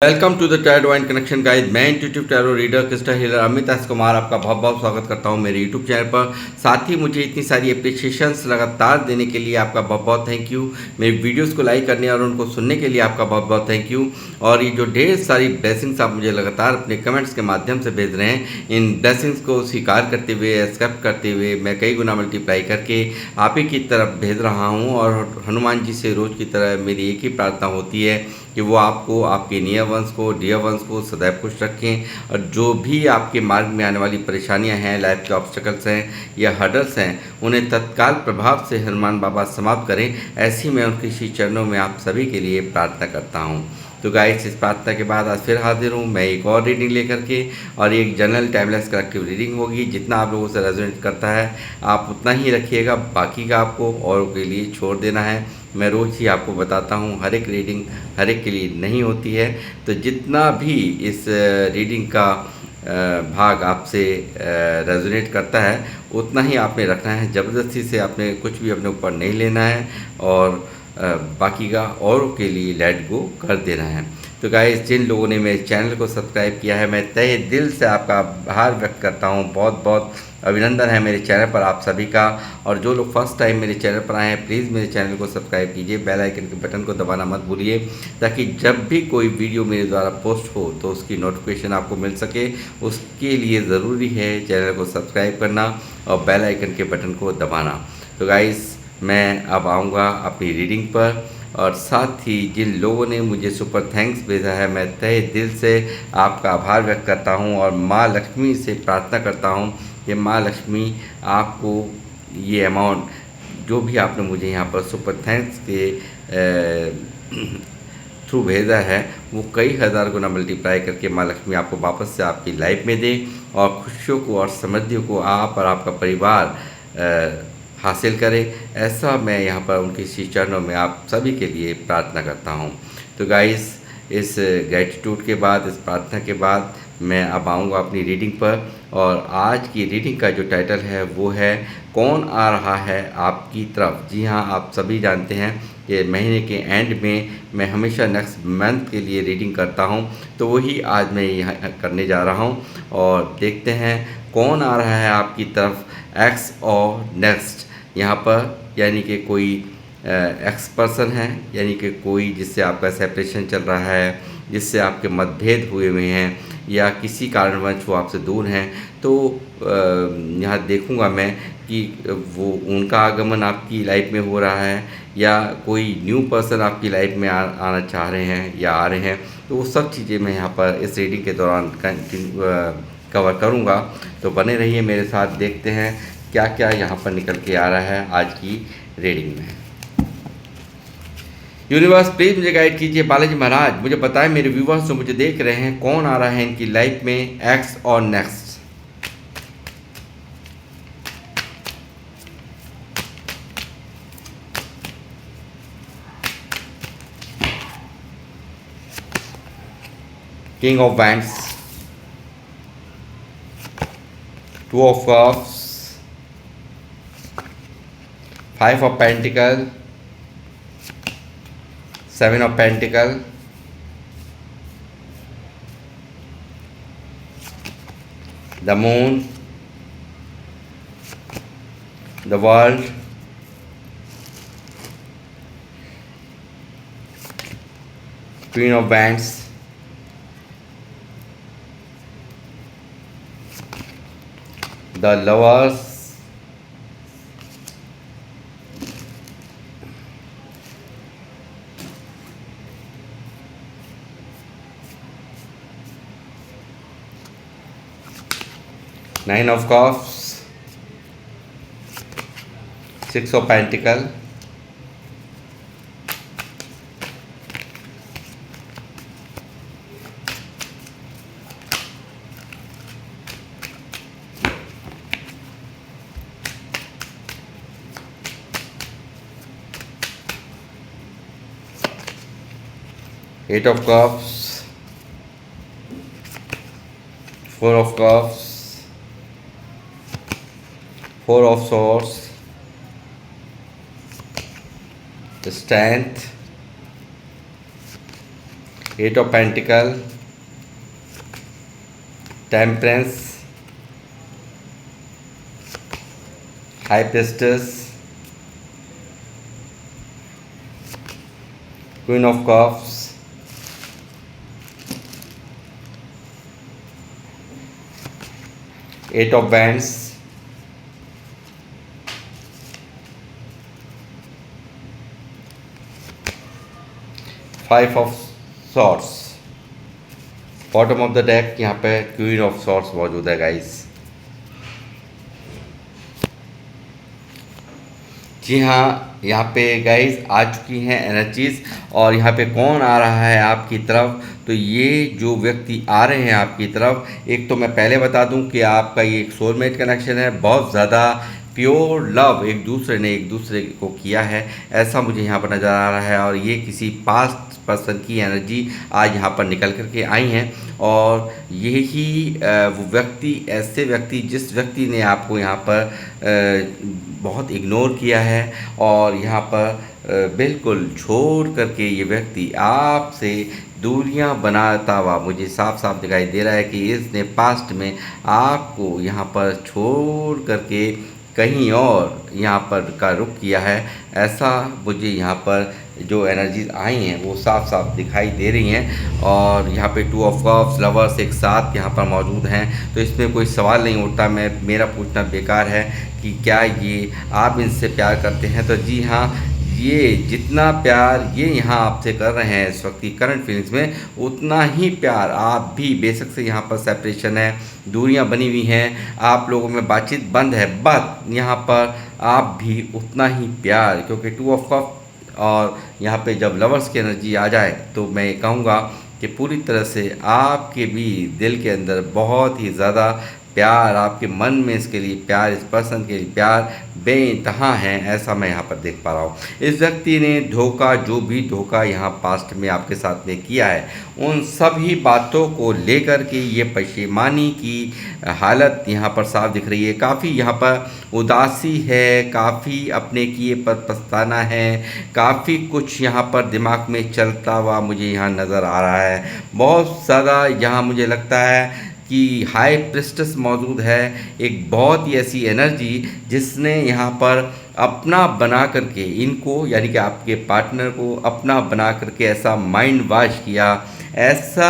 Welcome to the tarot and connection guide. मैं intuitive tarot reader crystal healer Amit S Kumar आपका बहुत बहुत स्वागत करता हूं मेरे यूट्यूब चैनल पर। साथ ही मुझे इतनी सारी अप्रिशिएशंस लगातार देने के लिए आपका बहुत बहुत थैंक यू। मेरी वीडियोस को लाइक करने और उनको सुनने के लिए आपका बहुत बहुत थैंक यू। और ये जो ढेर सारी ब्लेसिंग्स आप मुझे लगातार अपने कमेंट्स के माध्यम से भेज रहे हैं, इन ब्लेसिंग्स को स्वीकार करते हुए, एक्सेप्ट करते हुए मैं कई गुना मल्टीप्लाई करके आप ही की तरफ भेज रहा हूँ। और हनुमान जी से रोज़ की तरह मेरी एक ही प्रार्थना होती है कि वो आपको, आपके नियर वंश को, डियर वंश को सदैव खुश रखें। और जो भी आपके मार्ग में आने वाली परेशानियां हैं, लाइफ के ऑब्स्टेकल्स हैं या हर्डल्स हैं, उन्हें तत्काल प्रभाव से हनुमान बाबा समाप्त करें। ऐसी मैं उनके श्री चरणों में आप सभी के लिए प्रार्थना करता हूँ। तो गाइस, इस प्रार्थना के बाद आज फिर हाजिर हूँ मैं एक और रीडिंग लेकर के। और एक जनरल टाइमलेस कलेक्टिव रीडिंग होगी। जितना आप लोगों से रेजोनेट करता है आप उतना ही रखिएगा, बाकी का आपको औरों के लिए छोड़ देना है। मैं रोज़ ही आपको बताता हूँ, हर एक रीडिंग हर एक के लिए नहीं होती है। तो जितना भी इस रीडिंग का भाग आपसे रेजोनेट करता है उतना ही आपने रखना है। ज़बरदस्ती से आपने कुछ भी अपने ऊपर नहीं लेना है और बाकी का औरों के लिए लेट गो कर देना है। तो गाइस, जिन लोगों ने मेरे चैनल को सब्सक्राइब किया है, मैं तहे दिल से आपका आभार व्यक्त करता हूं। बहुत बहुत अभिनंदन है मेरे चैनल पर आप सभी का। और जो लोग फर्स्ट टाइम मेरे चैनल पर आए हैं, प्लीज़ मेरे चैनल को सब्सक्राइब कीजिए, बेल आइकन के बटन को दबाना मत भूलिए, ताकि जब भी कोई वीडियो मेरे द्वारा पोस्ट हो तो उसकी नोटिफिकेशन आपको मिल सके। उसके लिए ज़रूरी है चैनल को सब्सक्राइब करना और बेल आइकन के बटन को दबाना। तो गाइस, मैं अब आऊँगा अपनी रीडिंग पर। और साथ ही जिन लोगों ने मुझे सुपर थैंक्स भेजा है, मैं तहे दिल से आपका आभार व्यक्त करता हूं। और माँ लक्ष्मी से प्रार्थना करता हूं कि माँ लक्ष्मी आपको ये अमाउंट जो भी आपने मुझे यहाँ पर सुपर थैंक्स के थ्रू भेजा है, वो कई हज़ार गुना मल्टीप्लाई करके माँ लक्ष्मी आपको वापस से आपकी लाइफ में दे और खुशियों को और समृद्धियों को आप और आपका परिवार हासिल करें। ऐसा मैं यहाँ पर उनके श्री चरणों में आप सभी के लिए प्रार्थना करता हूँ। तो गाइस, इस ग्रेटिट्यूड के बाद, इस प्रार्थना के बाद मैं अब आऊँगा अपनी रीडिंग पर। और आज की रीडिंग का जो टाइटल है वो है, कौन आ रहा है आपकी तरफ। जी हाँ, आप सभी जानते हैं कि महीने के एंड में मैं हमेशा नेक्स्ट मंथ के लिए रीडिंग करता हूँ, तो वही आज मैं यहाँ करने जा रहा हूँ। और देखते हैं कौन आ रहा है आपकी तरफ, एक्स और नेक्स्ट। यहाँ पर यानी कि कोई एक्स पर्सन है, यानी कि कोई जिससे आपका सेपरेशन चल रहा है, जिससे आपके मतभेद हुए हुए हैं, या किसी कारणवश वो आपसे दूर हैं। तो यहाँ देखूँगा मैं कि वो उनका आगमन आपकी लाइफ में हो रहा है या कोई न्यू पर्सन आपकी लाइफ में आना चाह रहे हैं या आ रहे हैं। तो वो सब चीज़ें मैं यहाँ पर इस रीडिंग के दौरान कवर करूँगा। तो बने रहिए मेरे साथ, देखते हैं क्या क्या यहाँ पर निकल के आ रहा है आज की रीडिंग में। यूनिवर्स प्लीज मुझे गाइड कीजिए। बालाजी महाराज मुझे बताएं, मेरे व्यूवर्स जो मुझे देख रहे हैं, कौन आ रहा है इनकी लाइफ में, एक्स और next. King of wands, two of cups, five of pentacle, seven of pentacle, the moon, the world, queen of wands, the lovers, nine of cups, six of pentacle, eight of cups, four of cups, four of swords, strength, eight of pentacle, temperance, high priestess, queen of cups, eight of wands, five of swords. Bottom of the deck यहाँ पे queen of swords मौजूद है guys. जी हाँ, यहाँ पे guys आ चुकी हैं energies और यहाँ पे कौन आ रहा है आपकी तरफ। तो ये जो व्यक्ति आ रहे हैं आपकी तरफ, एक तो मैं पहले बता दूं कि आपका ये एक सोलमेट कनेक्शन है, बहुत ज़्यादा प्योर लव एक दूसरे ने एक दूसरे को किया है, ऐसा मुझे यहाँ पर नज़र आ रहा है। और ये किसी पास्ट पर्सन की एनर्जी आज यहाँ पर निकल कर के आई हैं और यही वो व्यक्ति, ऐसे व्यक्ति जिस व्यक्ति ने आपको यहाँ पर बहुत इग्नोर किया है और यहाँ पर बिल्कुल छोड़ करके ये व्यक्ति आपसे दूरियां बनाता हुआ मुझे साफ साफ दिखाई दे रहा है कि इसने पास्ट में आपको यहाँ पर छोड़ करके कहीं और यहाँ पर का रुख किया है। ऐसा मुझे यहाँ पर जो एनर्जीज आई हैं वो साफ साफ दिखाई दे रही हैं। और यहाँ पे टू ऑफ कप्स, लवर्स एक साथ यहाँ पर मौजूद हैं, तो इसमें कोई सवाल नहीं उठता, मेरा पूछना बेकार है कि क्या ये आप इनसे प्यार करते हैं। तो जी हाँ, ये जितना प्यार ये यहाँ आपसे कर रहे हैं इस वक्त की करंट फीलिंग्स में, उतना ही प्यार आप भी, बेशक से यहाँ पर सेपरेशन है, दूरियां बनी हुई हैं, आप लोगों में बातचीत बंद है, बट यहाँ पर आप भी उतना ही प्यार, क्योंकि टू ऑफ कप और यहाँ पे जब लवर्स की एनर्जी आ जाए तो मैं कहूँगा कि पूरी तरह से आपके भी दिल के अंदर बहुत ही ज़्यादा प्यार, आपके मन में इसके लिए प्यार, इस पर्सन के लिए प्यार बेइंतहा है, ऐसा मैं यहाँ पर देख पा रहा हूँ। इस व्यक्ति ने धोखा, जो भी धोखा यहाँ पास्ट में आपके साथ में किया है, उन सभी बातों को लेकर के ये पशेमानी की हालत यहाँ पर साफ दिख रही है। काफ़ी यहाँ पर उदासी है, काफ़ी अपने किए पर पछताना है, काफ़ी कुछ यहाँ पर दिमाग में चलता हुआ मुझे यहाँ नज़र आ रहा है। बहुत ज़्यादा यहाँ मुझे लगता है कि हाई प्रिस्टेस मौजूद है, एक बहुत ही ऐसी एनर्जी जिसने यहाँ पर अपना बना करके इनको, यानी कि आपके पार्टनर को अपना बना करके ऐसा माइंड वॉश किया, ऐसा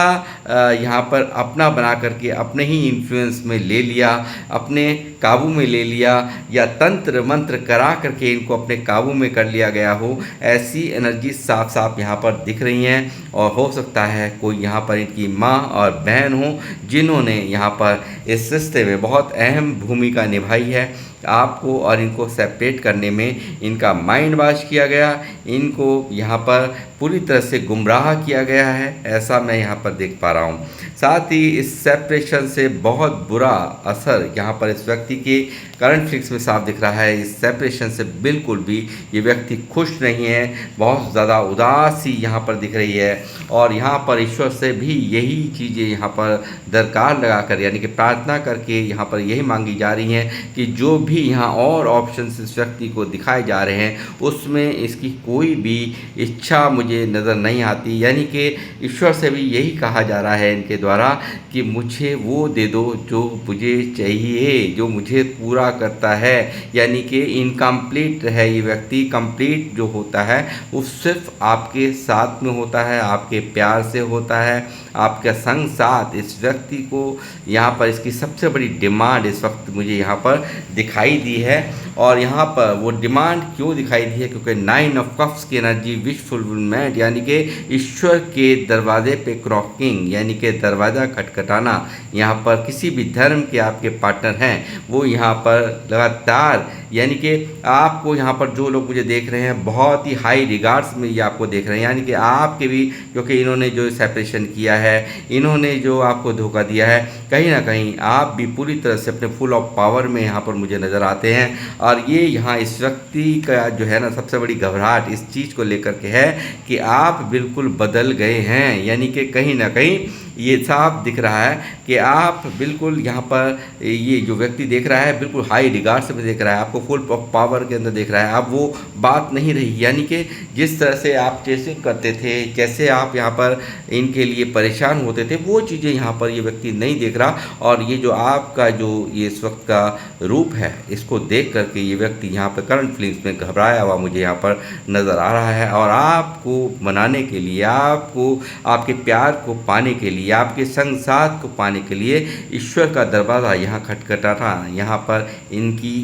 यहाँ पर अपना बना करके अपने ही इन्फ्लुएंस में ले लिया, अपने काबू में ले लिया, या तंत्र मंत्र करा करके इनको अपने काबू में कर लिया गया हो, ऐसी एनर्जी साफ साफ यहाँ पर दिख रही हैं। और हो सकता है कोई यहाँ पर इनकी माँ और बहन हो जिन्होंने यहाँ पर इस रिश्ते में बहुत अहम भूमिका निभाई है। आपको और इनको सेपरेट करने में इनका माइंड वॉश किया गया, इनको यहाँ पर पूरी तरह से गुमराह किया गया है, ऐसा मैं यहाँ पर देख पा रहा हूँ। साथ ही इस सेपरेशन से बहुत बुरा असर यहाँ पर इस व्यक्ति के करंट फिक्स में साफ दिख रहा है। इस सेपरेशन से बिल्कुल भी ये व्यक्ति खुश नहीं है, बहुत ज़्यादा उदासी यहाँ पर दिख रही है। और यहाँ पर ईश्वर से भी यही चीज़ें यहाँ पर दरकार लगाकर, यानी कि प्रार्थना करके यहाँ पर यही मांगी जा रही हैं कि जो भी यहाँ और ऑप्शंस इस व्यक्ति को दिखाए जा रहे हैं उसमें इसकी कोई भी इच्छा मुझे नज़र नहीं आती। यानी कि ईश्वर से भी यही कहा जा रहा है इनके द्वारा कि मुझे वो दे दो जो मुझे चाहिए, जो मुझे पूरा करता है। यानी कि इनकम्प्लीट है ये व्यक्ति, कंप्लीट जो होता है वो सिर्फ आपके साथ में होता है, आपके प्यार से होता है, आपका संग साथ। इस व्यक्ति को यहाँ पर इसकी सबसे बड़ी डिमांड इस वक्त मुझे यहाँ पर दिखाई दी है। और यहाँ पर वो डिमांड क्यों दिखाई दी है, क्योंकि 9 ऑफ कप्स की एनर्जी विश फुलफिलमेंट, यानी कि ईश्वर के दरवाजे पे क्रॉकिंग, यानी कि दरवाज़ा खटखटाना। यहाँ पर किसी भी धर्म के आपके पार्टनर हैं वो यहाँ पर लगातार, यानी कि आपको यहाँ पर जो लोग मुझे देख रहे हैं बहुत ही हाई रिगार्ड्स में ये आपको देख रहे हैं, यानी कि आपके भी, क्योंकि इन्होंने जो सेपरेशन किया है, इन्होंने जो आपको धोखा दिया है, कहीं ना कहीं आप भी पूरी तरह से अपने फुल ऑफ पावर में यहाँ पर मुझे नज़र आते हैं। और ये यहाँ इस व्यक्ति का जो है ना सबसे बड़ी घबराहट इस चीज़ को लेकर के है कि आप बिल्कुल बदल गए हैं, यानी कि कहीं ना कहीं ये साफ दिख रहा है कि आप बिल्कुल यहाँ पर ये जो व्यक्ति देख रहा है बिल्कुल हाई रिगार्ड्स में देख रहा है, आपको फुल पावर के अंदर देख रहा है। अब वो बात नहीं रही, यानी कि जिस तरह से आप चेसिंग करते थे, जैसे आप यहाँ पर इनके लिए परेशान होते थे, वो चीज़ें यहाँ पर ये व्यक्ति नहीं देख रहा। और ये जो आपका जो ये इस वक्त का रूप है, इसको देख करके ये व्यक्ति यहाँ पर करंट फीलिंग्स में घबराया हुआ मुझे यहाँ पर नज़र आ रहा है। और आपको मनाने के लिए, आपको आपके प्यार को पाने के लिए, आपके संग साथ को पाने के लिए ईश्वर का दरवाज़ा यहाँ खटखटाना यहाँ पर इनकी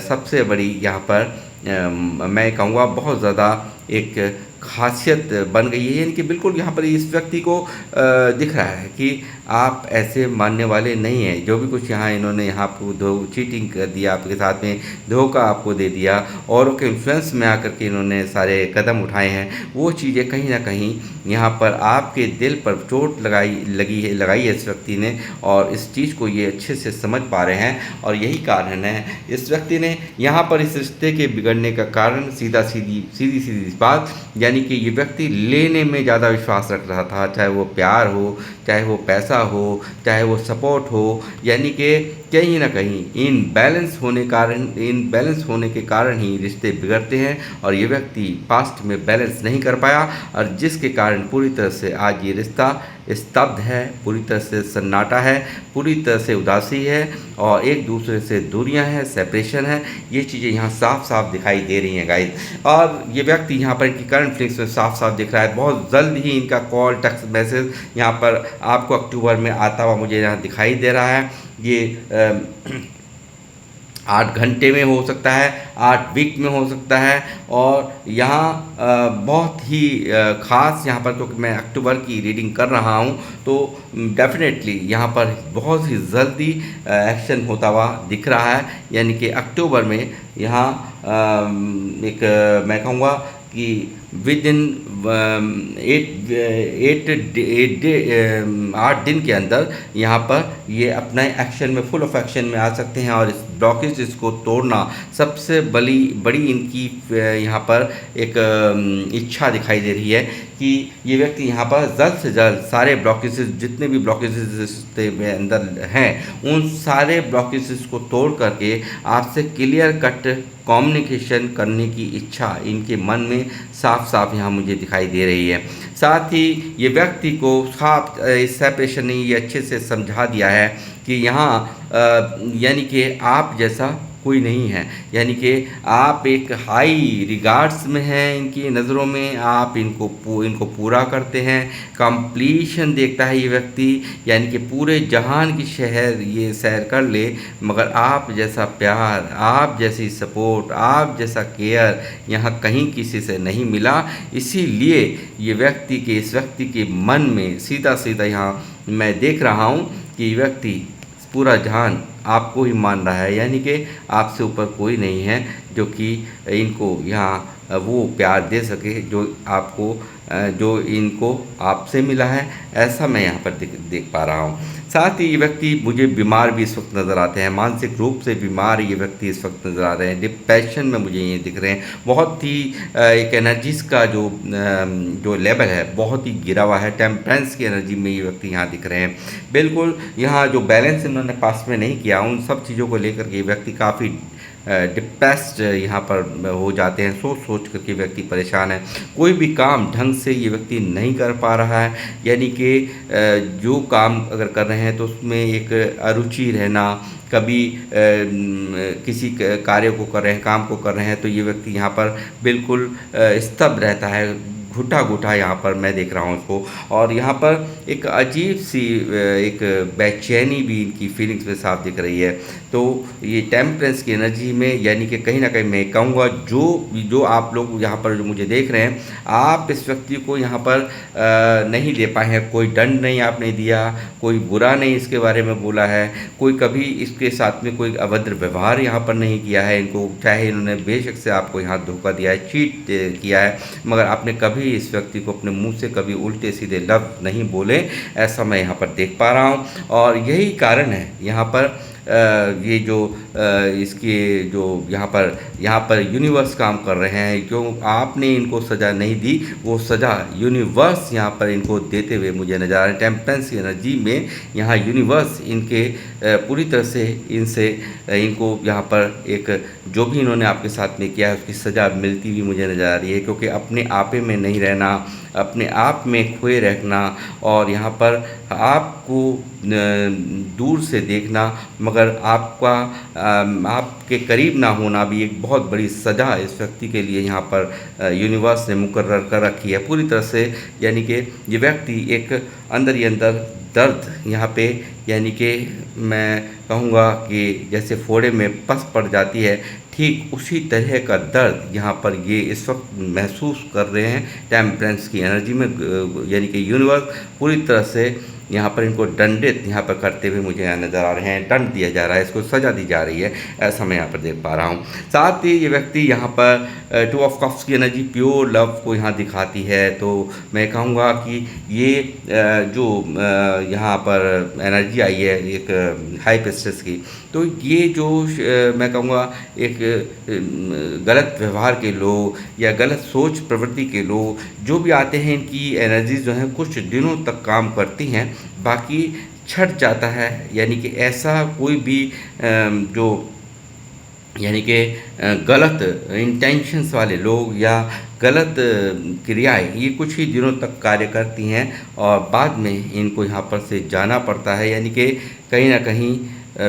सबसे बड़ी यहाँ पर मैं कहूँगा बहुत ज़्यादा एक खासियत बन गई है। यानी कि बिल्कुल यहाँ पर इस व्यक्ति को दिख रहा है कि आप ऐसे मानने वाले नहीं हैं। जो भी कुछ यहाँ इन्होंने यहाँ आपको चीटिंग कर दिया, आपके साथ में धोखा आपको दे दिया, औरों के इन्फ्लुएंस में आकर के इन्होंने सारे कदम उठाए हैं, वो चीज़ें कहीं ना कहीं यहाँ पर आपके दिल पर चोट लगाई है इस व्यक्ति ने। और इस चीज़ को ये अच्छे से समझ पा रहे हैं। और यही कारण है इस व्यक्ति ने यहाँ पर इस रिश्ते के बिगड़ने का कारण सीधी बात, यानी कि ये व्यक्ति लेने में ज़्यादा विश्वास रख रहा था, चाहे वो प्यार हो, चाहे वो पैसा हो, चाहे वो सपोर्ट हो। यानी कि कहीं ना कहीं इनबैलेंस होने के कारण ही रिश्ते बिगड़ते हैं। और ये व्यक्ति पास्ट में बैलेंस नहीं कर पाया, और जिसके कारण पूरी तरह से आज ये रिश्ता स्तब्ध है, पूरी तरह से सन्नाटा है, पूरी तरह से उदासी है, और एक दूसरे से दूरियां हैं, सेपरेशन है। ये चीज़ें यहाँ साफ साफ दिखाई दे रही हैं गाइस। और ये व्यक्ति यहाँ पर इनकी करंट फीलिंग्स में साफ साफ दिख रहा है। बहुत जल्द ही इनका कॉल, टेक्स्ट मैसेज यहाँ पर आपको अक्टूबर में आता हुआ मुझे यहाँ दिखाई दे रहा है। ये 8 घंटे में हो सकता है, 8 वीक में हो सकता है। और यहाँ बहुत ही ख़ास यहाँ पर, क्योंकि मैं अक्टूबर की रीडिंग कर रहा हूँ, तो डेफिनेटली यहाँ पर बहुत ही जल्दी एक्शन होता हुआ दिख रहा है। यानी कि अक्टूबर में यहाँ एक मैं कहूँगा कि विद इन 8 दिन के अंदर यहाँ पर ये अपने एक्शन में, फुल ऑफ एक्शन में आ सकते हैं। और इस ब्लॉकेज को तोड़ना सबसे बड़ी इनकी यहाँ पर एक इच्छा दिखाई दे रही है कि ये व्यक्ति यहाँ पर जल्द से जल्द सारे ब्लॉकेज, जितने भी ब्लॉकेज रिश्ते में अंदर हैं, उन सारे ब्लॉकेज को तोड़ करके आपसे क्लियर कट कम्युनिकेशन करने की इच्छा इनके मन में साफ साफ यहाँ मुझे दिखाई दे रही है। साथ ही ये व्यक्ति को साफ इस सेपरेशन ने ये अच्छे से समझा दिया है कि यहाँ यानी कि आप जैसा कोई नहीं है। यानी कि आप एक हाई रिगार्ड्स में हैं इनकी नज़रों में, आप इनको पूरा करते हैं। कंप्लीशन देखता है ये व्यक्ति, यानी कि पूरे जहान की शहर ये सैर कर ले, मगर आप जैसा प्यार, आप जैसी सपोर्ट, आप जैसा केयर यहाँ कहीं किसी से नहीं मिला। इसीलिए ये इस व्यक्ति के मन में सीधा यहाँ मैं देख रहा हूँ कि व्यक्ति पूरा जहान आपको ही मान रहा है। यानी कि आपसे ऊपर कोई नहीं है जो कि इनको यहाँ वो प्यार दे सके जो इनको आपसे मिला है, ऐसा मैं यहाँ पर देख पा रहा हूँ। साथ ही ये व्यक्ति मुझे बीमार भी इस वक्त नज़र आते हैं, मानसिक रूप से बीमार ये व्यक्ति इस वक्त नज़र आ रहे हैं, डिप्रेशन में मुझे ये दिख रहे हैं। बहुत ही एक एनर्जीज़ का जो लेवल है बहुत ही गिरा हुआ है, टेम्परेंस की एनर्जी में ये व्यक्ति यहाँ दिख रहे हैं। बिल्कुल यहाँ जो बैलेंस इन्होंने पास में नहीं किया, उन सब चीज़ों को लेकर के व्यक्ति काफ़ी डिप्रेस्ड यहाँ पर हो जाते हैं। सोच करके व्यक्ति परेशान है, कोई भी काम ढंग से ये व्यक्ति नहीं कर पा रहा है। यानी कि जो काम अगर कर रहे हैं तो उसमें एक अरुचि रहना, कभी किसी कार्य को कर रहे हैं, काम को कर रहे हैं, तो ये व्यक्ति यहाँ पर बिल्कुल स्तब्ध रहता है, घुटा यहाँ पर मैं देख रहा हूँ उसको। और यहाँ पर एक अजीब सी एक बेचैनी भी इनकी फीलिंग्स में साफ दिख रही है। तो ये टेम्परेंस की एनर्जी में, यानी कि कहीं ना कहीं मैं कहूँगा जो आप लोग यहाँ पर जो मुझे देख रहे हैं, आप इस व्यक्ति को यहाँ पर नहीं दे पाए हैं, कोई दंड नहीं आपने दिया, कोई बुरा नहीं इसके बारे में बोला है, कोई कभी इसके साथ में कोई अभद्र व्यवहार यहाँ पर नहीं किया है इनको, चाहे इन्होंने बेशक से आपको यहाँ धोखा दिया है, चीट किया है, मगर आपने कभी इस व्यक्ति को अपने मुंह से कभी उल्टे सीधे लफ्ज़ नहीं बोले, ऐसा मैं यहाँ पर देख पा रहा हूँ। और यही कारण है यहाँ पर ये जो इसके जो यहाँ पर यूनिवर्स काम कर रहे हैं, क्यों आपने इनको सज़ा नहीं दी, वो सज़ा यूनिवर्स यहाँ पर इनको देते हुए मुझे नज़र आ रहा है। टेम्परेंस की एनर्जी में यहाँ यूनिवर्स इनके पूरी तरह से इनको यहाँ पर एक जो भी इन्होंने आपके साथ में किया है उसकी सज़ा मिलती हुई मुझे नज़र आ रही है, क्योंकि अपने आपे में नहीं रहना, अपने आप में खोए रखना और यहाँ पर आपको दूर से देखना मगर आपके करीब ना होना भी एक बहुत बड़ी सज़ा इस व्यक्ति के लिए यहाँ पर यूनिवर्स ने मुकर्रर कर रखी है पूरी तरह से। यानी कि ये व्यक्ति एक अंदर ही अंदर दर्द यहाँ पे, यानी कि मैं कहूँगा कि जैसे फोड़े में पस पड़ जाती है, ठीक उसी तरह का दर्द यहाँ पर ये इस वक्त महसूस कर रहे हैं टेम्परेंस की एनर्जी में। यानी कि यूनिवर्स पूरी तरह से यहाँ पर इनको दंडित यहाँ पर करते हुए मुझे यहाँ नज़र आ रहे हैं, दंड दिया जा रहा है, इसको सज़ा दी जा रही है, ऐसा मैं यहाँ पर देख पा रहा हूँ। साथ ही ये व्यक्ति यहाँ पर 2 ऑफ कप्स की एनर्जी प्योर लव को यहाँ दिखाती है, तो मैं कहूँगा कि ये जो यहाँ पर एनर्जी आई है एक हाई प्रिस्टेस की, तो ये जो मैं कहूँगा एक गलत व्यवहार के लोग या गलत सोच प्रवृत्ति के लोग जो भी आते हैं, इनकी एनर्जी जो है कुछ दिनों तक काम करती हैं, बाकी छट जाता है। यानी कि ऐसा कोई भी जो यानी कि गलत इंटेंशंस वाले लोग या गलत क्रियाएं ये कुछ ही दिनों तक कार्य करती हैं और बाद में इनको यहाँ पर से जाना पड़ता है। यानी कि कहीं ना कहीं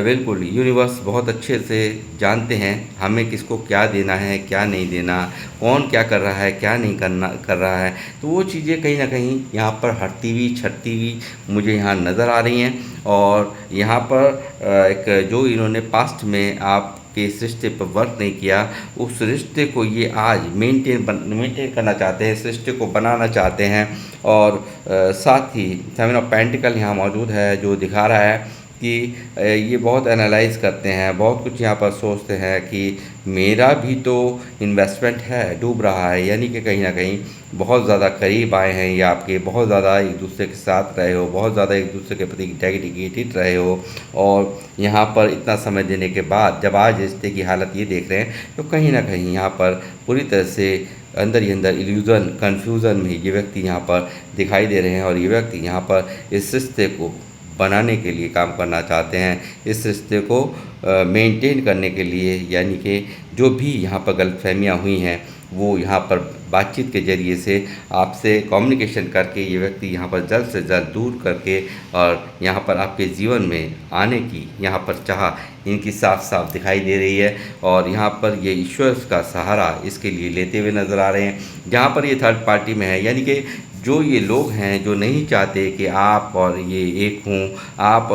बिल्कुल यूनिवर्स बहुत अच्छे से जानते हैं हमें किसको क्या देना है, क्या नहीं देना, कौन क्या कर रहा है, क्या नहीं कर रहा है, तो वो चीज़ें कहीं ना कहीं यहाँ पर हटती हुई छटती हुई मुझे यहाँ नज़र आ रही हैं। और यहाँ पर एक जो इन्होंने पास्ट में आप के इस रिश्ते पर वर्क नहीं किया, उस रिश्ते को ये आज मेंटेन करना चाहते हैं, इस रिश्ते को बनाना चाहते हैं। और साथ ही 7 ऑफ पेंटिकल यहाँ मौजूद है जो दिखा रहा है कि ये बहुत एनालाइज करते हैं, बहुत कुछ यहाँ पर सोचते हैं कि मेरा भी तो इन्वेस्टमेंट है, डूब रहा है। यानी कि कहीं ना कहीं बहुत ज़्यादा करीब आए हैं ये आपके, बहुत ज़्यादा एक दूसरे के साथ रहे हो, बहुत ज़्यादा एक दूसरे के प्रति डेडिकेटेड रहे हो, और यहाँ पर इतना समय देने के बाद जब आज रिश्ते की हालत ये देख रहे हैं, तो कहीं ना कहीं यहाँ पर पूरी तरह से अंदर ही अंदर इल्यूज़न कन्फ्यूज़न में ये व्यक्ति यहाँ पर दिखाई दे रहे हैं। और ये व्यक्ति यहाँ पर इस रिश्ते को बनाने के लिए काम करना चाहते हैं, इस रिश्ते को मेंटेन करने के लिए। यानी कि जो भी यहाँ पर गलतफहमियाँ हुई हैं वो यहाँ पर बातचीत के ज़रिए से आपसे कम्युनिकेशन करके ये व्यक्ति यहाँ पर जल्द से जल्द दूर करके और यहाँ पर आपके जीवन में आने की यहाँ पर चाह इनकी साफ साफ दिखाई दे रही है। और यहाँ पर ये ईश्वर का सहारा इसके लिए लेते हुए नज़र आ रहे हैं, जहाँ पर ये थर्ड पार्टी में है। यानी कि जो ये लोग हैं जो नहीं चाहते कि आप और ये एक हों, आप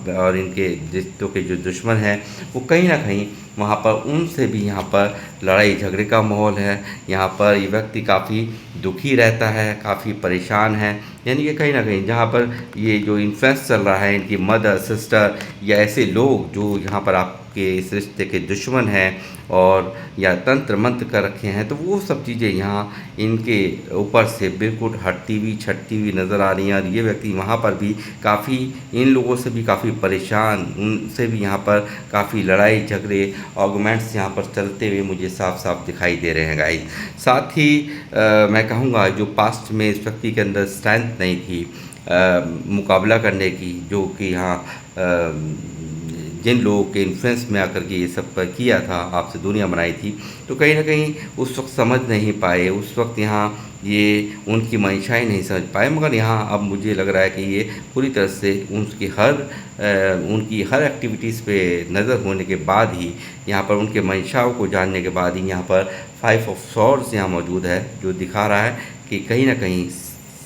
और इनके रिश्तों के जो दुश्मन हैं वो कहीं ना कहीं वहाँ पर उनसे भी यहाँ पर लड़ाई झगड़े का माहौल है। यहाँ पर ये व्यक्ति काफ़ी दुखी रहता है, काफ़ी परेशान है। यानी कि कहीं ना कहीं जहाँ पर ये जो इन्फ्लुएंस चल रहा है इनकी मदर सिस्टर या ऐसे लोग जो यहाँ पर आपके इस रिश्ते के दुश्मन हैं और या तंत्र मंत्र कर रखे हैं, तो वो सब चीज़ें यहाँ इनके ऊपर से बिल्कुल हटती हुई छटती हुई नज़र आ रही हैं। और ये व्यक्ति वहाँ पर भी काफ़ी इन लोगों से भी काफ़ी परेशान, उनसे भी यहाँ पर काफ़ी लड़ाई झगड़े आर्गूमेंट्स यहाँ पर चलते हुए मुझे साफ साफ दिखाई दे रहे हैं गाइस। साथ ही मैं कहूँगा जो पास्ट में इस व्यक्ति के अंदर स्ट्रेंथ नहीं थी मुकाबला करने की, जो कि यहाँ जिन लोगों के इन्फ्लुएंस में आकर के ये सब किया था, आपसे दुनिया बनाई थी, तो कहीं ना कहीं उस वक्त समझ नहीं पाए, उस वक्त यहाँ ये उनकी मंशाएं नहीं समझ पाए। मगर यहाँ अब मुझे लग रहा है कि ये पूरी तरह से उनकी हर एक्टिविटीज़ पे नज़र होने के बाद ही, यहाँ पर उनके मंशाओं को जानने के बाद ही यहाँ पर 5 ऑफ स्वॉर्ड्स यहाँ मौजूद है, जो दिखा रहा है कि कहीं ना कहीं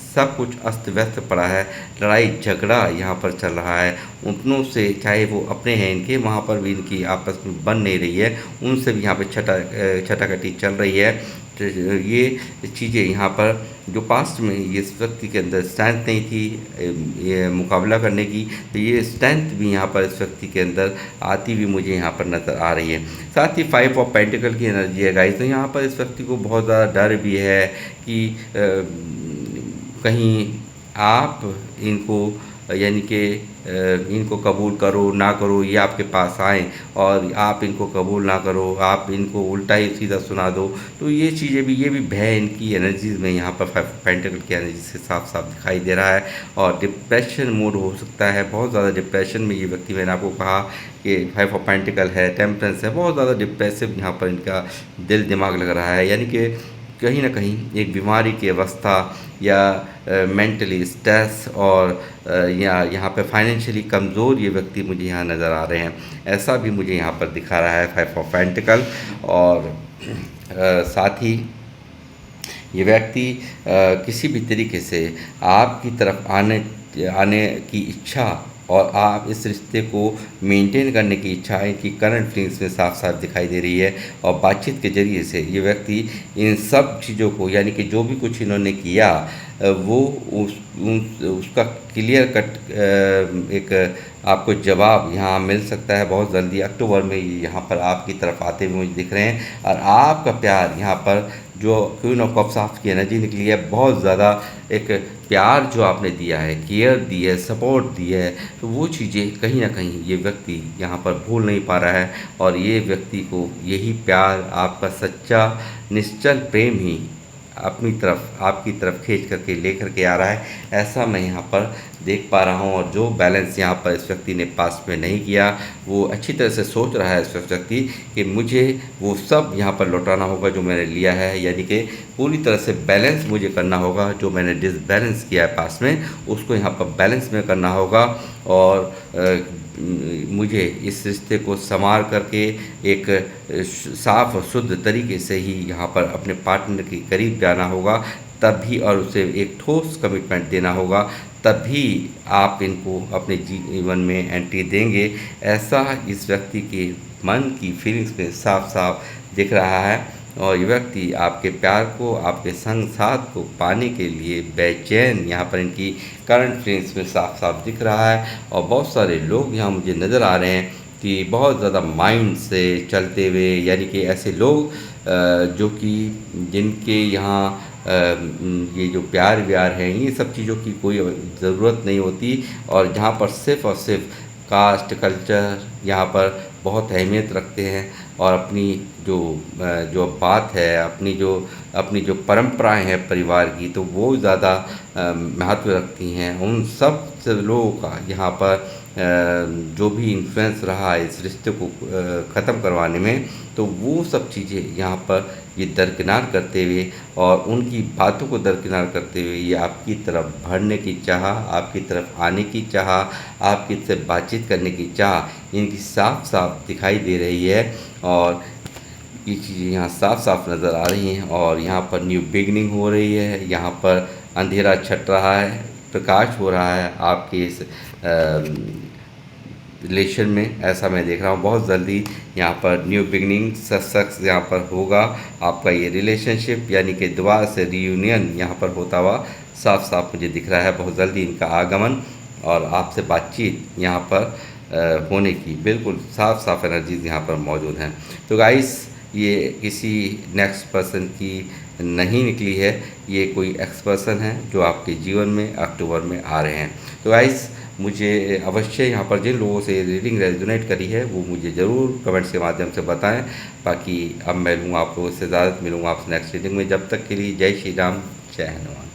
सब कुछ अस्त व्यस्त पड़ा है, लड़ाई झगड़ा यहाँ पर चल रहा है। उनों से, चाहे वो अपने हैं इनके, वहाँ पर भी इनकी आपस में बन नहीं रही है, उनसे भी यहाँ पर छटाकटी चल रही है। तो ये चीज़ें यहाँ पर जो पास्ट में ये व्यक्ति के अंदर स्ट्रेंथ नहीं थी ये मुकाबला करने की, तो ये स्ट्रेंथ भी यहाँ पर इस व्यक्ति के अंदर आती हुई मुझे यहाँ पर नज़र आ रही है। साथ ही 5 ऑफ पेंटिकल की एनर्जी है गाइस, तो यहाँ पर इस व्यक्ति को बहुत ज़्यादा डर भी है कि कहीं आप इनको यानी कि इनको कबूल करो ना करो, ये आपके पास आएँ और आप इनको कबूल ना करो, आप इनको उल्टा ही सीधा सुना दो, तो ये चीज़ें भी, ये भी भय इनकी एनर्जीज़ में यहाँ पर 5 ऑफ पेंटिकल की एनर्जी से साफ साफ दिखाई दे रहा है। और डिप्रेशन मूड हो सकता है, बहुत ज़्यादा डिप्रेशन में ये व्यक्ति, मैंने आपको कहा कि 5 ऑफ पेंटिकल है, टेम्परेंस है, बहुत ज़्यादा डिप्रेसिव यहाँ पर इनका दिल दिमाग लग रहा है। यानी कि कहीं ना कहीं एक बीमारी की अवस्था या मेंटली स्ट्रेस और या यहाँ पे फाइनेंशियली कमज़ोर ये व्यक्ति मुझे यहाँ नज़र आ रहे हैं, ऐसा भी मुझे यहाँ पर दिखा रहा है 5 ऑफ पेंटिकल। और साथ ही ये व्यक्ति किसी भी तरीके से आपकी तरफ आने आने की इच्छा और आप इस रिश्ते को मेंटेन करने की इच्छा इनकी करंट फीलिंग्स में साफ साफ दिखाई दे रही है। और बातचीत के ज़रिए से ये व्यक्ति इन सब चीज़ों को, यानी कि जो भी कुछ इन्होंने किया वो उसका क्लियर कट एक आपको जवाब यहाँ मिल सकता है बहुत जल्दी। अक्टूबर में ये यहाँ पर आपकी तरफ आते हुए मुझे दिख रहे हैं। और आपका प्यार यहाँ पर जो क्वीन ऑफ कप्स ऑफ की एनर्जी निकली है, बहुत ज़्यादा एक प्यार जो आपने दिया है, केयर दी है, सपोर्ट दी है, तो वो चीज़ें कहीं ना कहीं ये व्यक्ति यहाँ पर भूल नहीं पा रहा है। और ये व्यक्ति को यही प्यार, आपका सच्चा निश्चल प्रेम ही अपनी तरफ, आपकी तरफ खींच करके लेकर के आ रहा है, ऐसा मैं यहाँ पर देख पा रहा हूँ। और जो बैलेंस यहाँ पर इस व्यक्ति ने पास्ट में नहीं किया, वो अच्छी तरह से सोच रहा है इस व्यक्ति कि मुझे वो सब यहाँ पर लौटाना होगा जो मैंने लिया है, यानी कि पूरी तरह से बैलेंस मुझे करना होगा। जो मैंने डिसबैलेंस किया है पास्ट में, उसको यहाँ पर बैलेंस में करना होगा। और मुझे इस रिश्ते को संवार करके एक साफ और शुद्ध तरीके से ही यहाँ पर अपने पार्टनर के करीब जाना होगा, तभी, और उसे एक ठोस कमिटमेंट देना होगा, तभी आप इनको अपने जीवन में एंट्री देंगे, ऐसा इस व्यक्ति के मन की फीलिंग्स में साफ साफ दिख रहा है। और ये व्यक्ति आपके प्यार को, आपके संग साथ को पाने के लिए बेचैन यहाँ पर इनकी करंट फीलिंग्स में साफ साफ दिख रहा है। और बहुत सारे लोग यहाँ मुझे नज़र आ रहे हैं कि बहुत ज़्यादा माइंड से चलते हुए, यानी कि ऐसे लोग जो कि जिनके यहाँ ये जो प्यार व्यार हैं, ये सब चीज़ों की कोई ज़रूरत नहीं होती, और जहाँ पर सिर्फ़ और सिर्फ कास्ट कल्चर यहाँ पर बहुत अहमियत रखते हैं। और अपनी जो बात है, अपनी जो परंपराएं हैं परिवार की, तो वो ज़्यादा महत्व रखती हैं। उन सब से लोगों का यहाँ पर जो भी इन्फ्लुएंस रहा है इस रिश्ते को ख़त्म करवाने में, तो वो सब चीज़ें यहाँ पर ये दरकिनार करते हुए और उनकी बातों को दरकिनार करते हुए ये आपकी तरफ बढ़ने की चाह, आपकी तरफ आने की चाह, आपकी से बातचीत करने की चाह इनकी साफ साफ दिखाई दे रही है। और ये चीज़ें यहाँ साफ साफ नज़र आ रही हैं। और यहाँ पर न्यू बिगनिंग हो रही है, यहाँ पर अंधेरा छट रहा है, प्रकाश हो रहा है आपके इस रिलेशन में, ऐसा मैं देख रहा हूँ। बहुत जल्दी यहाँ पर न्यू बिगनिंग सक्सेस यहाँ पर होगा। आपका ये रिलेशनशिप, यानी कि दोबारा से रीयूनियन यहाँ पर होता हुआ साफ साफ मुझे दिख रहा है। बहुत जल्दी इनका आगमन और आपसे बातचीत यहाँ पर होने की बिल्कुल साफ साफ एनर्जीज यहाँ पर मौजूद हैं। तो गाइस, ये किसी नेक्स्ट पर्सन की नहीं निकली है, ये कोई एक्स पर्सन है जो आपके जीवन में अक्टूबर में आ रहे हैं। तो गाइस, मुझे अवश्य यहाँ पर जिन लोगों से रीडिंग रेजोनेट करी है वो मुझे ज़रूर कमेंट्स के माध्यम से बताएं। बाकी अब मैं लूँगा आप लोगों से ज़्यादा मिलूँगा आपसे नेक्स्ट रीडिंग में। जब तक के लिए जय श्री राम, जय हनुमान।